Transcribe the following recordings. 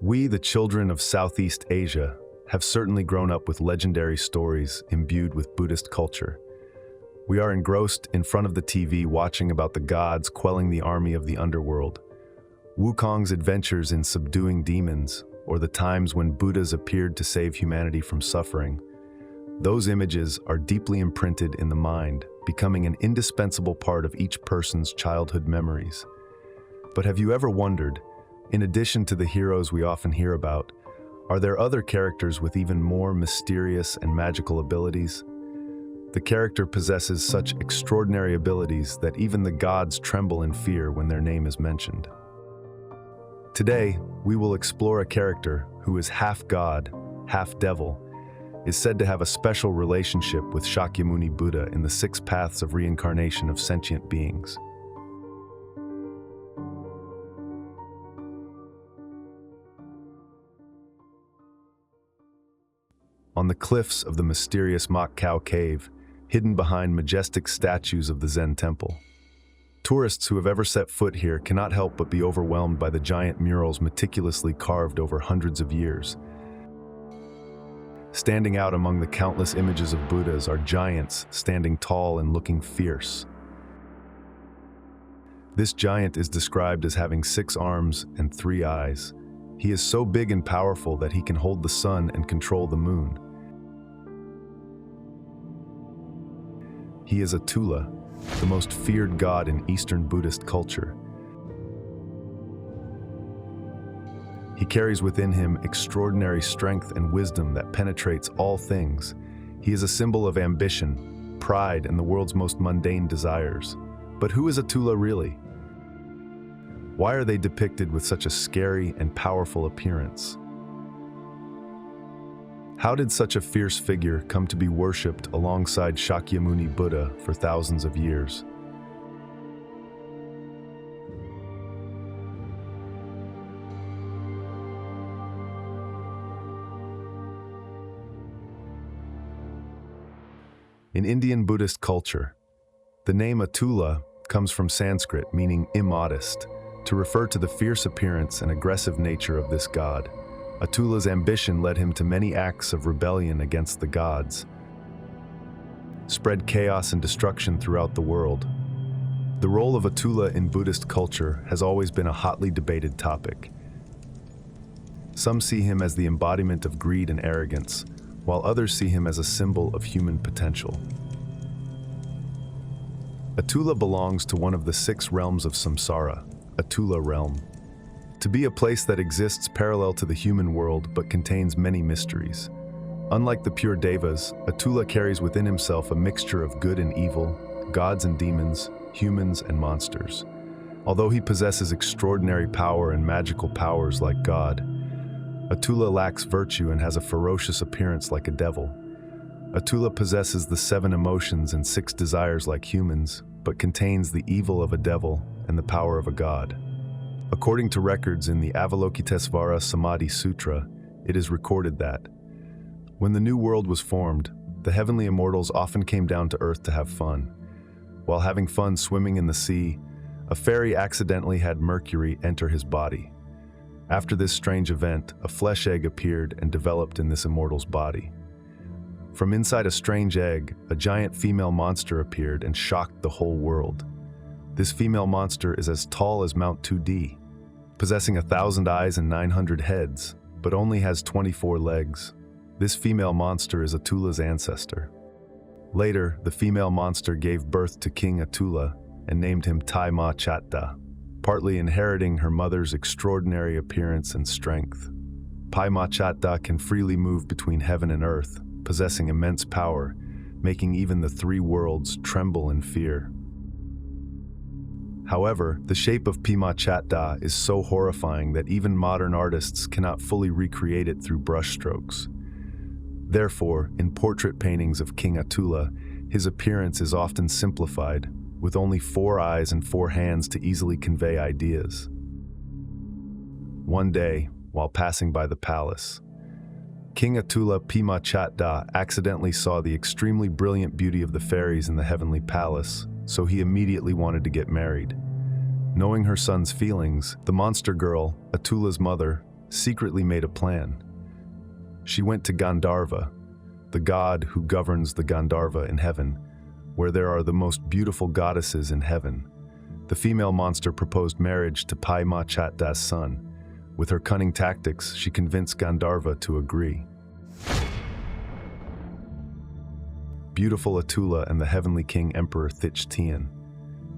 We, the children of Southeast Asia, have certainly grown up with legendary stories imbued with Buddhist culture. We are engrossed in front of the TV watching about the gods quelling the army of the underworld, Wukong's adventures in subduing demons, or the times when Buddhas appeared to save humanity from suffering. Those images are deeply imprinted in the mind, becoming an indispensable part of each person's childhood memories. But have you ever wondered, in addition to the heroes we often hear about, are there other characters with even more mysterious and magical abilities? The character possesses such extraordinary abilities that even the gods tremble in fear when their name is mentioned. Today, we will explore a character who is half god, half devil, is said to have a special relationship with Shakyamuni Buddha in the 6 paths of reincarnation of sentient beings. On the cliffs of the mysterious Mok Khao Cave, hidden behind majestic statues of the Zen temple, tourists who have ever set foot here cannot help but be overwhelmed by the giant murals meticulously carved over hundreds of years. Standing out among the countless images of Buddhas are giants standing tall and looking fierce. This giant is described as having 6 arms and 3 eyes. He is so big and powerful that he can hold the sun and control the moon. He is Atula, the most feared god in Eastern Buddhist culture. He carries within him extraordinary strength and wisdom that penetrates all things. He is a symbol of ambition, pride, and the world's most mundane desires. But who is Atula really? Why are they depicted with such a scary and powerful appearance? How did such a fierce figure come to be worshipped alongside Shakyamuni Buddha for thousands of years? In Indian Buddhist culture, the name Atula comes from Sanskrit meaning immodest, to refer to the fierce appearance and aggressive nature of this god. Atula's ambition led him to many acts of rebellion against the gods, spread chaos and destruction throughout the world. The role of Atula in Buddhist culture has always been a hotly debated topic. Some see him as the embodiment of greed and arrogance, while others see him as a symbol of human potential. Atula belongs to one of the 6 realms of samsara, Atula realm, to be a place that exists parallel to the human world but contains many mysteries. Unlike the pure devas, Atula carries within himself a mixture of good and evil, gods and demons, humans and monsters. Although he possesses extraordinary power and magical powers like God, Atula lacks virtue and has a ferocious appearance like a devil. Atula possesses the 7 emotions and 6 desires like humans, but contains the evil of a devil and the power of a god. According to records in the Avalokitesvara Samadhi Sutra, it is recorded that when the new world was formed, the heavenly immortals often came down to earth to have fun. While having fun swimming in the sea, a fairy accidentally had Mercury enter his body. After this strange event, a flesh egg appeared and developed in this immortal's body. From inside a strange egg, a giant female monster appeared and shocked the whole world. This female monster is as tall as Mount 2D, possessing 1,000 eyes and 900 heads, but only has 24 legs. This female monster is Atula's ancestor. Later, the female monster gave birth to King Atula and named him Tai Ma Chatta, partly inheriting her mother's extraordinary appearance and strength. Pai Ma Chatta can freely move between heaven and earth, possessing immense power, making even the 3 worlds tremble in fear. However, the shape of Pima Chatta is so horrifying that even modern artists cannot fully recreate it through brushstrokes. Therefore, in portrait paintings of King Atula, his appearance is often simplified, with only 4 eyes and 4 hands to easily convey ideas. One day, while passing by the palace, King Atula Pima Chatta accidentally saw the extremely brilliant beauty of the fairies in the heavenly palace, so he immediately wanted to get married. Knowing her son's feelings, the monster girl, Atula's mother, secretly made a plan. She went to Gandharva, the god who governs the Gandharva in heaven, where there are the most beautiful goddesses in heaven. The female monster proposed marriage to Pai Ma Chat Da's son. With her cunning tactics, she convinced Gandharva to agree. Beautiful Atula and the heavenly king Emperor Thich Tien.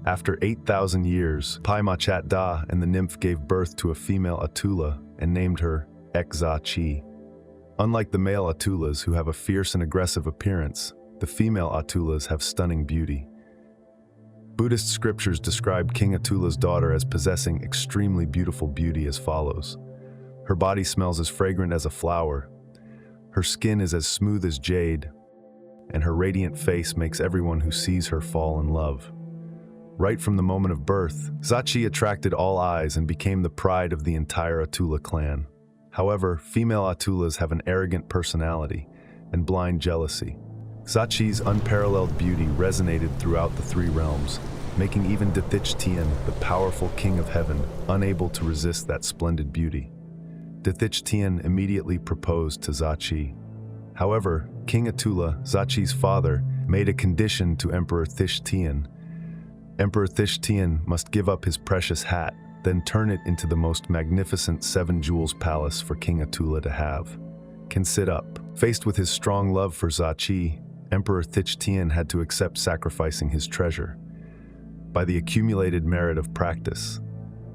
After 8,000 years, Pai Ma Chat Da and the nymph gave birth to a female Atula and named her Ek Za Chi. Unlike the male Atulas who have a fierce and aggressive appearance, the female Atulas have stunning beauty. Buddhist scriptures describe King Atula's daughter as possessing extremely beautiful beauty as follows. Her body smells as fragrant as a flower, her skin is as smooth as jade, and her radiant face makes everyone who sees her fall in love. Right from the moment of birth, Zachi attracted all eyes and became the pride of the entire Atula clan. However, female Atulas have an arrogant personality and blind jealousy. Zachi's unparalleled beauty resonated throughout the three realms, making even Thich Tien, the powerful king of heaven, unable to resist that splendid beauty. Thich Tien immediately proposed to Zachi. However, King Atula, Zachi's father, made a condition to Emperor Thich Tien. Emperor Thich Tien must give up his precious hat, then turn it into the most magnificent 7 jewels palace for King Atula to have. Can sit up. Faced with his strong love for Zachi, Emperor Thich Tien had to accept sacrificing his treasure. By the accumulated merit of practice,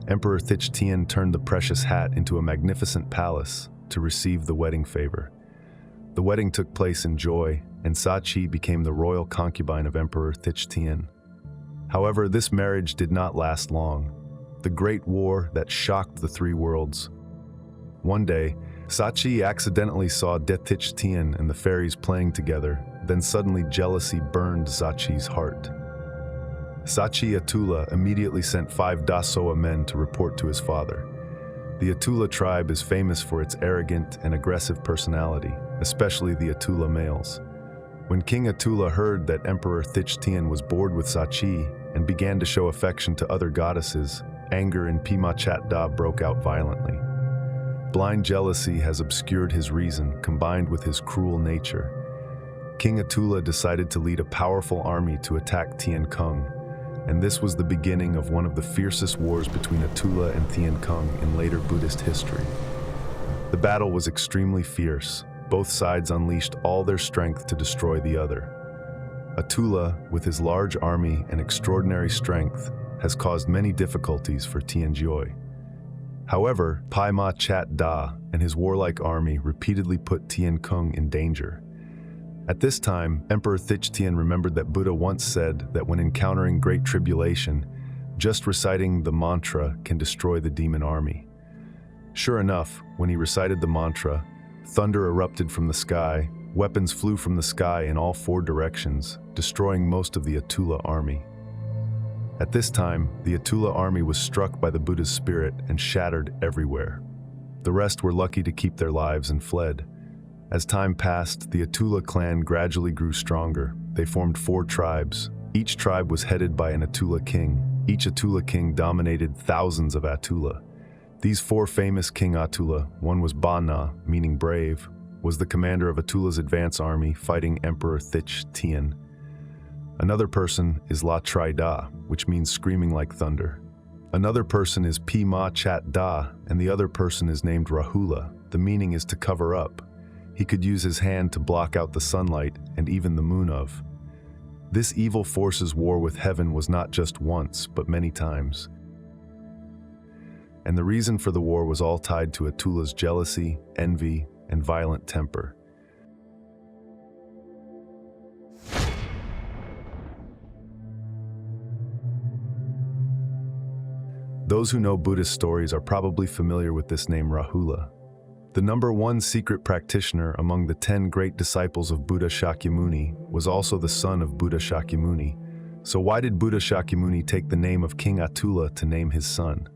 Emperor Thich Tien turned the precious hat into a magnificent palace to receive the wedding favor. The wedding took place in joy, and Zachi became the royal concubine of Emperor Thich Tien. However, this marriage did not last long. The Great War that shocked the three worlds. One day, Zachi accidentally saw Thich Tien and the fairies playing together, then suddenly jealousy burned Zachi's heart. Zachi Atula immediately sent 5 Dasoa men to report to his father. The Atula tribe is famous for its arrogant and aggressive personality, especially the Atula males. When King Atula heard that Emperor Thich Tien was bored with Zachi and began to show affection to other goddesses, anger in Pima Chat Da broke out violently. Blind jealousy has obscured his reason, combined with his cruel nature. King Atula decided to lead a powerful army to attack Tien Kung, and this was the beginning of one of the fiercest wars between Atula and Tien Kung in later Buddhist history. The battle was extremely fierce. Both sides unleashed all their strength to destroy the other. Atula, with his large army and extraordinary strength, has caused many difficulties for Tianjoi. However, Pai Ma Chat Da and his warlike army repeatedly put Tien Kung in danger. At this time, Emperor Thich Tien remembered that Buddha once said that when encountering great tribulation, just reciting the mantra can destroy the demon army. Sure enough, when he recited the mantra, thunder erupted from the sky, weapons flew from the sky in all 4 directions, destroying most of the Atula army. At this time, the Atula army was struck by the Buddha's spirit and shattered everywhere. The rest were lucky to keep their lives and fled. As time passed, the Atula clan gradually grew stronger. They formed 4 tribes. Each tribe was headed by an Atula king. Each Atula king dominated thousands of Atula. These 4 famous King Atula, one was Ba Na, meaning brave, was the commander of Atula's advance army fighting Emperor Thich Tien. Another person is La Tri Da, which means screaming like thunder. Another person is Pi Ma Chat Da, and the other person is named Rahula. The meaning is to cover up. He could use his hand to block out the sunlight and even the moon of. This evil force's war with heaven was not just once, but many times. And the reason for the war was all tied to Atula's jealousy, envy, and violent temper. Those who know Buddhist stories are probably familiar with this name Rahula. The number 1 secret practitioner among the 10 great disciples of Buddha Shakyamuni was also the son of Buddha Shakyamuni. So why did Buddha Shakyamuni take the name of King Atula to name his son?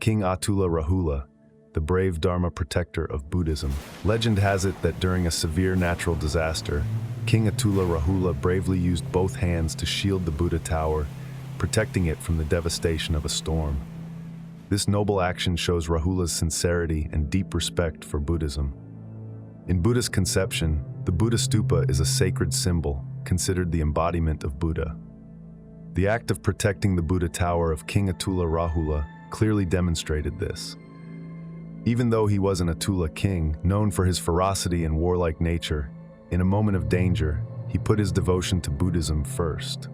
King Atula Rahula, the brave Dharma protector of Buddhism. Legend has it that during a severe natural disaster, King Atula Rahula bravely used both hands to shield the Buddha tower, protecting it from the devastation of a storm. This noble action shows Rahula's sincerity and deep respect for Buddhism. In Buddhist conception, the Buddha stupa is a sacred symbol, considered the embodiment of Buddha. The act of protecting the Buddha tower of King Atula Rahula clearly demonstrated this. Even though he was an Atula king, known for his ferocity and warlike nature, in a moment of danger, he put his devotion to Buddhism first.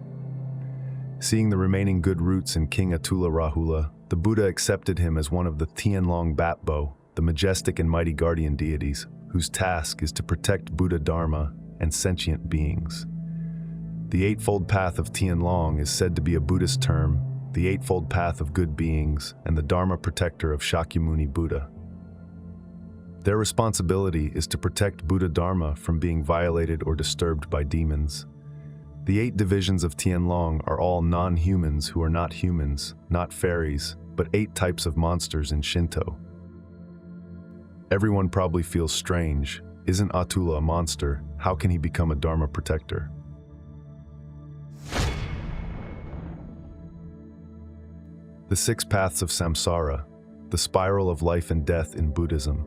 Seeing the remaining good roots in King Atula Rahula, the Buddha accepted him as one of the Tianlong Batbo, the majestic and mighty guardian deities, whose task is to protect Buddha Dharma and sentient beings. The Eightfold Path of Tianlong is said to be a Buddhist term, the Eightfold Path of Good Beings, and the Dharma protector of Shakyamuni Buddha. Their responsibility is to protect Buddha Dharma from being violated or disturbed by demons. The 8 divisions of Tianlong are all non-humans who are not humans, not fairies, but 8 types of monsters in Shinto. Everyone probably feels strange. Isn't Atula a monster? How can he become a Dharma protector? The 6 paths of samsara, the spiral of life and death in Buddhism.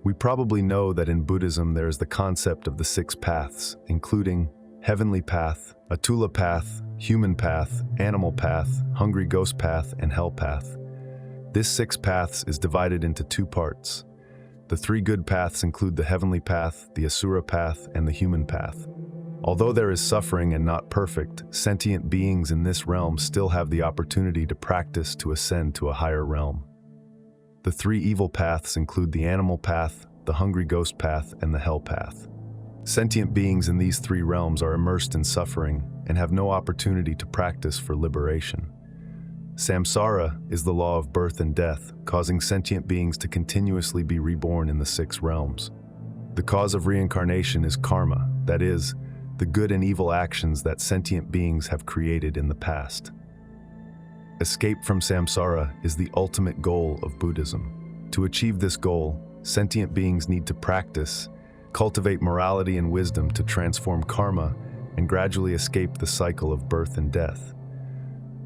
We probably know that in Buddhism there is the concept of the 6 paths, including heavenly path, Atula path, human path, animal path, hungry ghost path, and hell path. This 6 paths is divided into 2 parts. The 3 good paths include the heavenly path, the asura path, and the human path. Although there is suffering and not perfect, sentient beings in this realm still have the opportunity to practice to ascend to a higher realm. The 3 evil paths include the animal path, the hungry ghost path, and the hell path. Sentient beings in these 3 realms are immersed in suffering and have no opportunity to practice for liberation. Samsara is the law of birth and death, causing sentient beings to continuously be reborn in the 6 realms. The cause of reincarnation is karma, that is, the good and evil actions that sentient beings have created in the past. Escape from samsara is the ultimate goal of Buddhism. To achieve this goal, sentient beings need to practice, cultivate morality and wisdom to transform karma and gradually escape the cycle of birth and death.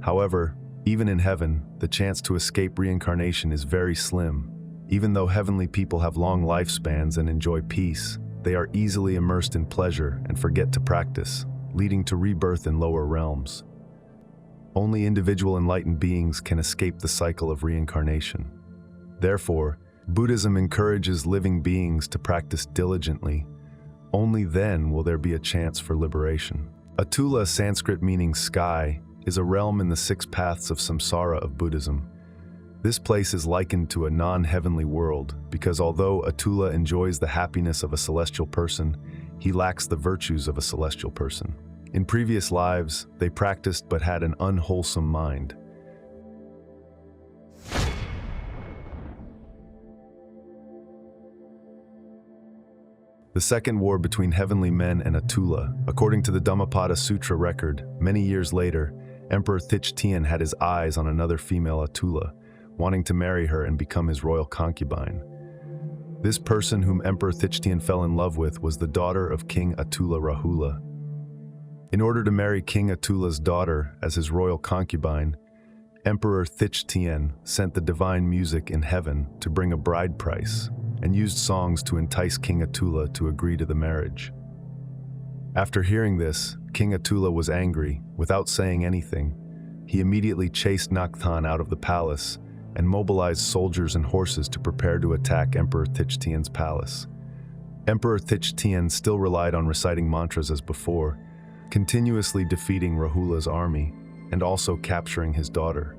However, even in heaven, the chance to escape reincarnation is very slim. Even though heavenly people have long lifespans and enjoy peace, they are easily immersed in pleasure and forget to practice, leading to rebirth in lower realms. Only individual enlightened beings can escape the cycle of reincarnation. Therefore, Buddhism encourages living beings to practice diligently. Only then will there be a chance for liberation. Atula, Sanskrit meaning sky, is a realm in the 6 paths of samsara of Buddhism. This place is likened to a non-heavenly world because although Atula enjoys the happiness of a celestial person, he lacks the virtues of a celestial person. In previous lives, they practiced but had an unwholesome mind. The second war between heavenly men and Atula. According to the Dhammapada Sutra record, many years later, Emperor Thich-Tien had his eyes on another female Atula, wanting to marry her and become his royal concubine. This person whom Emperor Thich-Tien fell in love with was the daughter of King Atula Rahula. In order to marry King Atula's daughter as his royal concubine, Emperor Thich-Tien sent the divine music in heaven to bring a bride price and used songs to entice King Atula to agree to the marriage. After hearing this, King Atula was angry. Without saying anything, he immediately chased Nakhtan out of the palace and mobilized soldiers and horses to prepare to attack Emperor Thich-Tien's palace. Emperor Thich-Tien still relied on reciting mantras as before, continuously defeating Rahula's army and also capturing his daughter.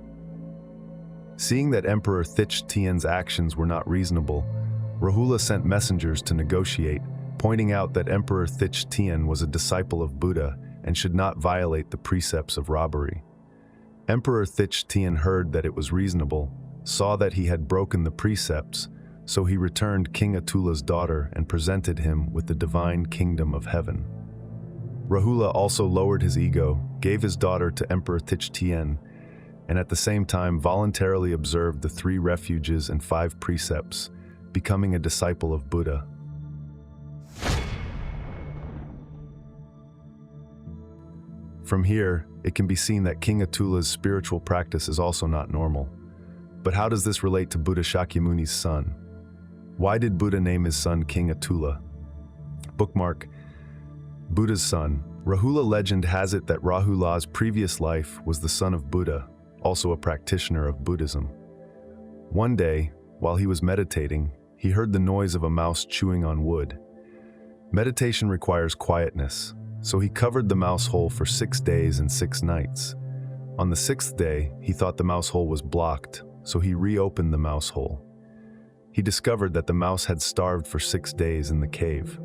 Seeing that Emperor Thich-Tien's actions were not reasonable, Rahula sent messengers to negotiate, pointing out that Emperor Thich-Tien was a disciple of Buddha and should not violate the precepts of robbery. Emperor Thich-Tien heard that it was reasonable, saw that he had broken the precepts, so he returned King Atula's daughter and presented him with the divine kingdom of heaven. Rahula also lowered his ego, gave his daughter to Emperor Thich-Tien, and at the same time voluntarily observed the 3 refuges and 5 precepts, becoming a disciple of Buddha. From here, it can be seen that King Atula's spiritual practice is also not normal. But how does this relate to Buddha Shakyamuni's son? Why did Buddha name his son King Atula? Bookmark: Buddha's son. Rahula legend has it that Rahula's previous life was the son of Buddha, also a practitioner of Buddhism. One day, while he was meditating, he heard the noise of a mouse chewing on wood. Meditation requires quietness, so he covered the mouse hole for 6 days and 6 nights. On the 6th day, he thought the mouse hole was blocked, so he reopened the mouse hole. He discovered that the mouse had starved for 6 days in the cave.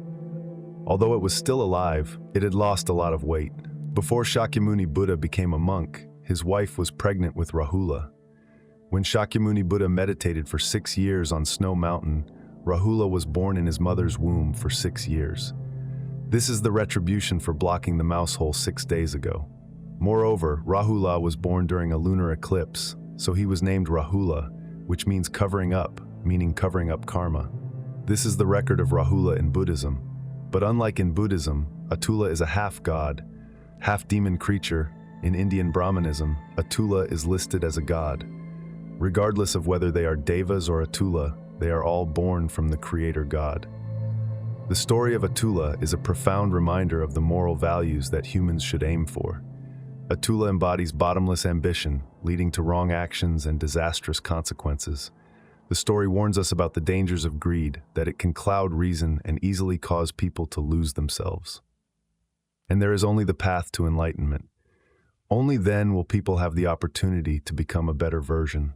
Although it was still alive, it had lost a lot of weight. Before Shakyamuni Buddha became a monk, his wife was pregnant with Rahula. When Shakyamuni Buddha meditated for 6 years on Snow Mountain, Rahula was born in his mother's womb for 6 years. This is the retribution for blocking the mouse hole 6 days ago. Moreover, Rahula was born during a lunar eclipse, so he was named Rahula, which means covering up, meaning covering up karma. This is the record of Rahula in Buddhism. But unlike in Buddhism, Atula is a half-god, half-demon creature. In Indian Brahmanism, Atula is listed as a god. Regardless of whether they are devas or Atula, they are all born from the creator god. The story of Atula is a profound reminder of the moral values that humans should aim for. Atula embodies bottomless ambition, leading to wrong actions and disastrous consequences. The story warns us about the dangers of greed, that it can cloud reason and easily cause people to lose themselves. And there is only the path to enlightenment. Only then will people have the opportunity to become a better version.